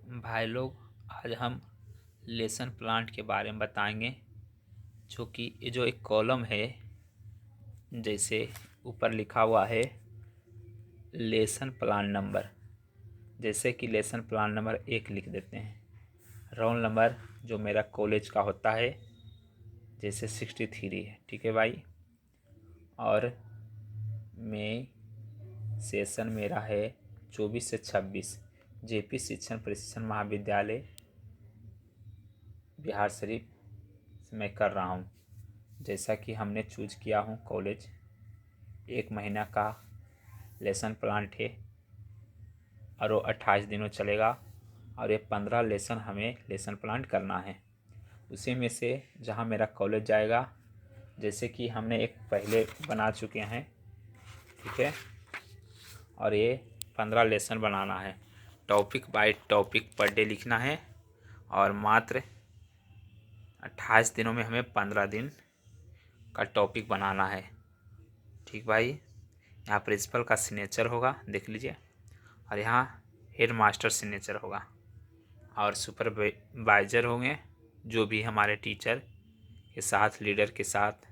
भाई लोग, आज हम लेसन प्लान के बारे में बताएंगे। जो कि ये जो एक कॉलम है, जैसे ऊपर लिखा हुआ है लेसन प्लान नंबर। जैसे कि लेसन प्लान नंबर 1 लिख देते हैं। रोल नंबर जो मेरा कॉलेज का होता है जैसे 63 है, ठीक है भाई। और मैं सेशन मेरा है 24 से 26, जेपी शिक्षण प्रशिक्षण महाविद्यालय बिहार शरीफ मैं कर रहा हूँ। जैसा कि हमने चूज किया हूँ कॉलेज, 1 महीना का लेसन प्लान है और वो 28 दिनों चलेगा और ये 15 लेसन हमें लेसन प्लान करना है। उसी में से जहाँ मेरा कॉलेज जाएगा, जैसे कि हमने एक पहले बना चुके हैं, ठीक है। और ये 15 लेसन बनाना है। Topic by topic per day लिखना है और मात्र 28 दिनों में हमें 15 दिन का टॉपिक बनाना है, ठीक भाई। यहाँ प्रिंसिपल का सिग्नेचर होगा, देख लीजिए। और यहाँ हेड मास्टर सिग्नेचर होगा और सुपरवाइजर होंगे, जो भी हमारे टीचर के साथ, लीडर के साथ।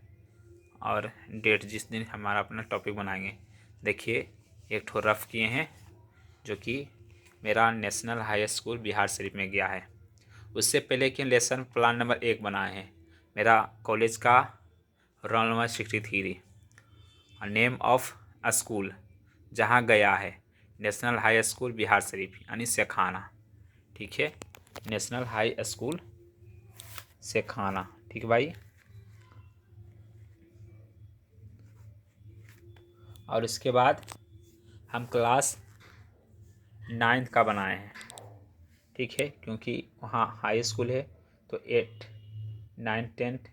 और डेट जिस दिन हमारा अपना टॉपिक बनाएंगे। देखिए, एक ठो रफ किए हैं जो कि मेरा national high school Bihar Sharif में गया है। उससे पहले कि लेसन प्लान नंबर 1 बनाए हैं। मेरा कॉलेज का रोल नंबर 63 और नेम ऑफ स्कूल जहाँ गया है national high school Bihar Sharif यानी सेखाना, ठीक है। नेशनल हाई स्कूल सेखाना, ठीक भाई। और इसके बाद हम क्लास 9th का बनाए हैं, ठीक है, क्योंकि वहाँ हाई स्कूल है। तो 8, 9, 10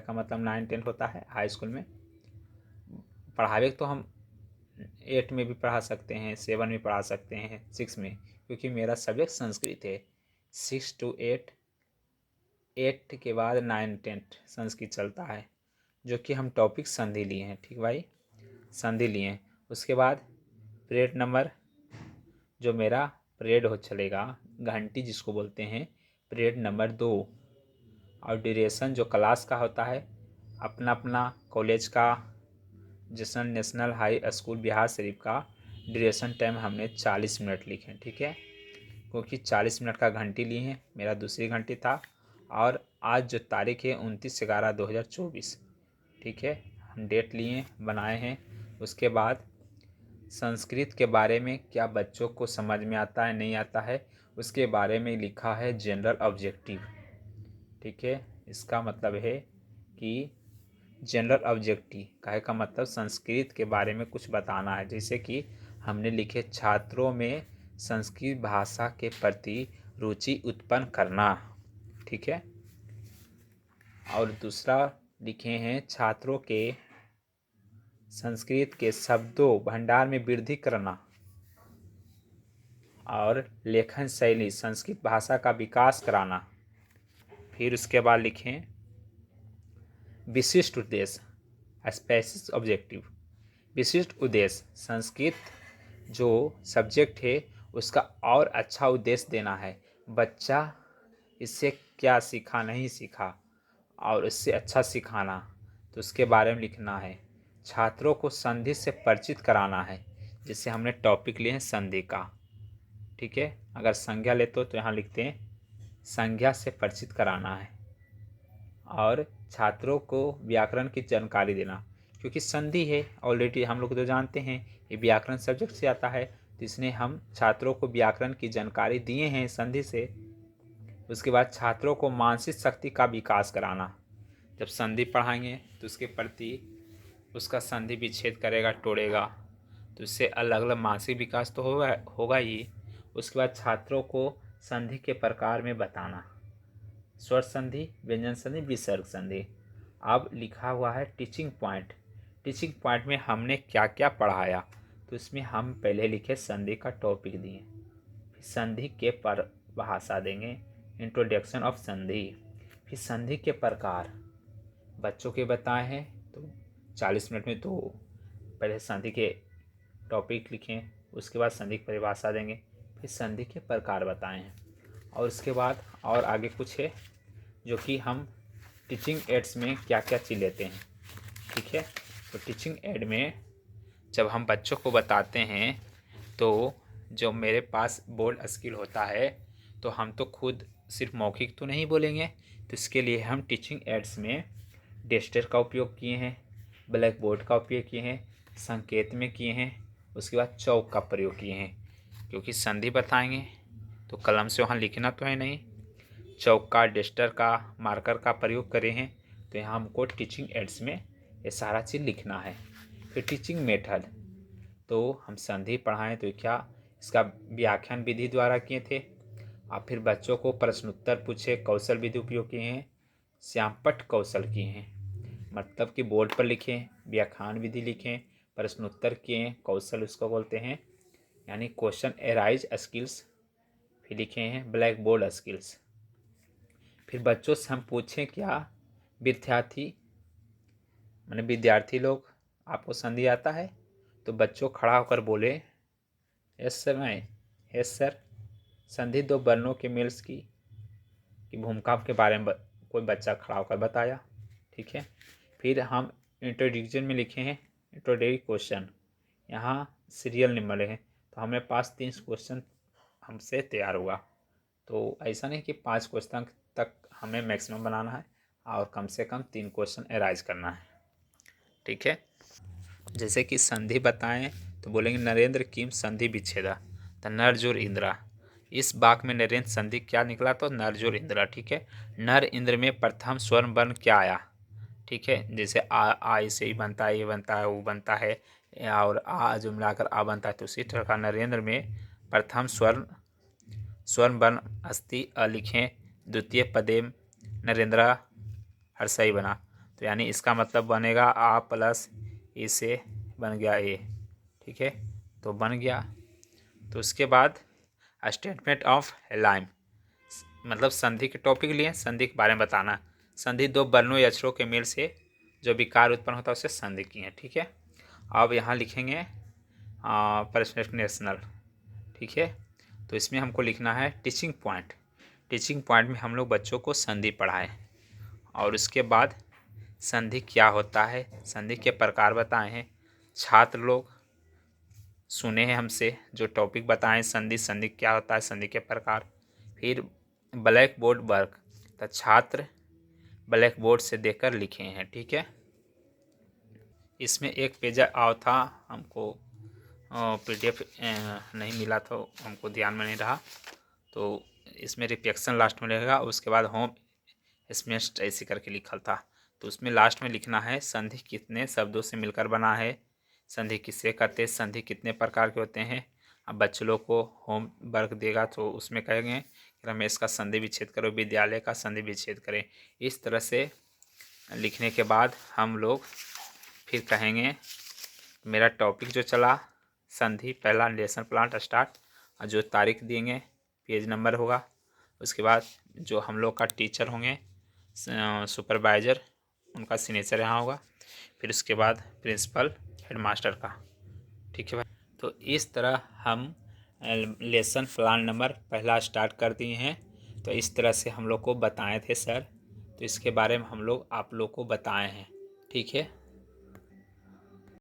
का मतलब 9, 10 होता है हाई स्कूल में। पढ़ावे तो हम 8 में भी पढ़ा सकते हैं, 7 में पढ़ा सकते हैं, 6 में, क्योंकि मेरा सब्जेक्ट संस्कृत है। 6 to 8, 8 के बाद 9, 10 संस्कृत चलता है, जो कि हम टॉपिक संधि लिए हैं, ठीक भाई। संधि लिए हैं। उसके बाद पीरियड नंबर जो मेरा पीरियड हो चलेगा, घंटी जिसको बोलते हैं, पीरियड नंबर 2। और ड्यूरेशन जो क्लास का होता है, अपना अपना कॉलेज का जैसे national high school Bihar Sharif का ड्यूरेशन टाइम हमने 40 मिनट लिखे, ठीक है, क्योंकि 40 मिनट का घंटी लिए हैं। मेरा दूसरी घंटी था। और आज जो तारीख है 29/11/2024, ठीक है। हम डेट लिए बनाए हैं। उसके बाद संस्कृत के बारे में क्या बच्चों को समझ में आता है नहीं आता है, उसके बारे में लिखा है जनरल ऑब्जेक्टिव, ठीक है। इसका मतलब है कि जनरल ऑब्जेक्टिव कहे का मतलब संस्कृत के बारे में कुछ बताना है। जैसे कि हमने लिखे छात्रों में संस्कृत भाषा के प्रति रुचि उत्पन्न करना, ठीक है। और दूसरा लिखे हैं छात्रों के संस्कृत के शब्दों भंडार में वृद्धि करना और लेखन शैली संस्कृत भाषा का विकास कराना। फिर उसके बाद लिखें विशिष्ट उद्देश्य स्पेसिफिक ऑब्जेक्टिव। विशिष्ट उद्देश्य संस्कृत जो सब्जेक्ट है उसका और अच्छा उद्देश्य देना है। बच्चा इससे क्या सीखा नहीं सीखा और इससे अच्छा सिखाना, तो उसके बारे में लिखना है। छात्रों को संधि से परिचित कराना है, जिससे हमने टॉपिक लिए हैं संधि का, ठीक है। अगर संज्ञा लेते हो तो यहाँ लिखते हैं संज्ञा से परिचित कराना है। और छात्रों को व्याकरण की जानकारी देना, क्योंकि संधि है ऑलरेडी हम लोग तो जानते हैं ये व्याकरण सब्जेक्ट से आता है, तो इसने हम छात्रों को व्याकरण की जानकारी दिए हैं संधि से। उसके बाद छात्रों को मानसिक शक्ति का विकास कराना। जब संधि पढ़ाएंगे तो उसके प्रति उसका संधि विच्छेद करेगा, तोड़ेगा, तो इससे अलग अलग मानसिक विकास तो होगा ही। उसके बाद छात्रों को संधि के प्रकार में बताना, स्वर संधि, व्यंजन संधि, विसर्ग संधि। अब लिखा हुआ है टीचिंग पॉइंट। टीचिंग पॉइंट में हमने क्या क्या पढ़ाया, तो इसमें हम पहले लिखे संधि का टॉपिक दिए, फिर संधि के परिभाषा देंगे, इंट्रोडक्शन ऑफ संधि। फिर संधि के प्रकार बच्चों के बताए हैं, तो 40 मिनट में तो पहले संधि के टॉपिक लिखें, उसके बाद संधि की परिभाषा देंगे, फिर संधि के प्रकार बताए हैं। और उसके बाद और आगे कुछ है जो कि हम टीचिंग एड्स में क्या क्या चीज़ लेते हैं, ठीक है। तो टीचिंग एड में जब हम बच्चों को बताते हैं तो जो मेरे पास बोल्ड स्किल होता है तो हम तो खुद सिर्फ मौखिक तो नहीं बोलेंगे, तो इसके लिए हम टीचिंग एड्स में डेस्टर का उपयोग किए हैं, ब्लैक बोर्ड का उपयोग किए हैं, संकेत में किए हैं, उसके बाद चौक का प्रयोग किए हैं। क्योंकि संधि बताएंगे तो कलम से वहाँ लिखना तो है नहीं, चौक का, डेस्टर का, मार्कर का प्रयोग करे हैं, तो यहाँ हमको टीचिंग एड्स में ये सारा चीज़ लिखना है। फिर टीचिंग मेथड, तो हम संधि पढ़ाएं तो क्या इसका व्याख्यान विधि द्वारा किए थे, और फिर बच्चों को प्रश्नोत्तर पूछे, कौशल विधि उपयोग किए हैं, श्यामपट्ट कौशल किए हैं, मतलब कि बोर्ड पर लिखें, व्याख्यान विधि लिखें, प्रश्नोत्तर किए, कौशल उसको बोलते हैं, यानी क्वेश्चन एराइज स्किल्स फिर लिखे हैं, ब्लैक बोर्ड स्किल्स। फिर बच्चों से हम पूछें क्या विद्यार्थी लोग आपको संधि आता है, तो बच्चों खड़ा होकर बोले यस सर, मैं यस सर। संधि दो वर्णों के मेल्स की भूमिका के बारे में कोई बच्चा खड़ा होकर बताया, ठीक है। फिर हम इंट्रोडक्शन में लिखे हैं इंट्रोडक्टरी क्वेश्चन, यहाँ सीरियल नंबर है, तो हमें पास 3 क्वेश्चन हमसे तैयार हुआ। तो ऐसा नहीं कि 5 क्वेश्चन तक हमें मैक्सिमम बनाना है और कम से कम 3 क्वेश्चन एराइज करना है, ठीक है। जैसे कि संधि बताएं तो बोलेंगे नरेंद्र किम संधि विच्छेदा, तो नरजुर इंद्रा। इस वाक्य में नरेंद्र संधि क्या निकला, तो नरजुर इंद्रा, ठीक है। नर इंद्र में प्रथम स्वर्ण वर्ण क्या आया, ठीक है। जैसे आ से ही बनता है, ये बनता है, वो बनता है, और आ जो मिलाकर आ बनता है, तो उसी तरह का नरेंद्र में प्रथम स्वर्ण वर्ण अस्ति अ लिखें, द्वितीय पदे नरेंद्र हर्षई बना, तो यानी इसका मतलब बनेगा आ प्लस ए से बन गया ए, ठीक है। तो बन गया। तो उसके बाद स्टेटमेंट ऑफ लाइम, मतलब संधि के टॉपिक लिए संधि के बारे में बताना। संधि दो वर्णों या अक्षरों के मेल से जो विकार उत्पन्न होता है उसे संधि की है, ठीक है। अब यहाँ लिखेंगे प्रश्नेशनल, ठीक है। तो इसमें हमको लिखना है टीचिंग पॉइंट। टीचिंग पॉइंट में हम लोग बच्चों को संधि पढ़ाएं, और उसके बाद संधि क्या होता है, संधि के प्रकार बताए हैं, छात्र लोग सुने हैं हमसे जो टॉपिक बताएं, संधि क्या होता है, संधि के प्रकार। फिर ब्लैक बोर्ड वर्क, तो छात्र ब्लैक बोर्ड से देखकर लिखे हैं, ठीक है। इसमें एक पेज आओ था, हमको PDF नहीं मिला तो हमको ध्यान में नहीं रहा, तो इसमें रिफ्लेक्शन लास्ट में रहेगा, उसके बाद होम स्मेस्ट ऐसे करके लिखल था। तो उसमें लास्ट में लिखना है संधि कितने शब्दों से मिलकर बना है, संधि किससे कहते हैं, संधि कितने प्रकार के होते हैं। अब बच्चों लोग को होम वर्क देगा तो उसमें कहेंगे रमेश का संधि विच्छेद करो, विद्यालय का संधि विच्छेद करें। इस तरह से लिखने के बाद हम लोग फिर कहेंगे मेरा टॉपिक जो चला संधि, पहला लेसन प्लान स्टार्ट, और जो तारीख देंगे पेज नंबर होगा, उसके बाद जो हम लोग का टीचर होंगे सुपरवाइज़र, उनका सिग्नेचर यहाँ होगा, फिर उसके बाद प्रिंसिपल हेडमास्टर का, ठीक है भाई। तो इस तरह हम लेसन प्लान नंबर पहला स्टार्ट कर दिए हैं। तो इस तरह से हम लोग को बताए थे सर, तो इसके बारे में हम लोग आप लोग को बताए हैं, ठीक है।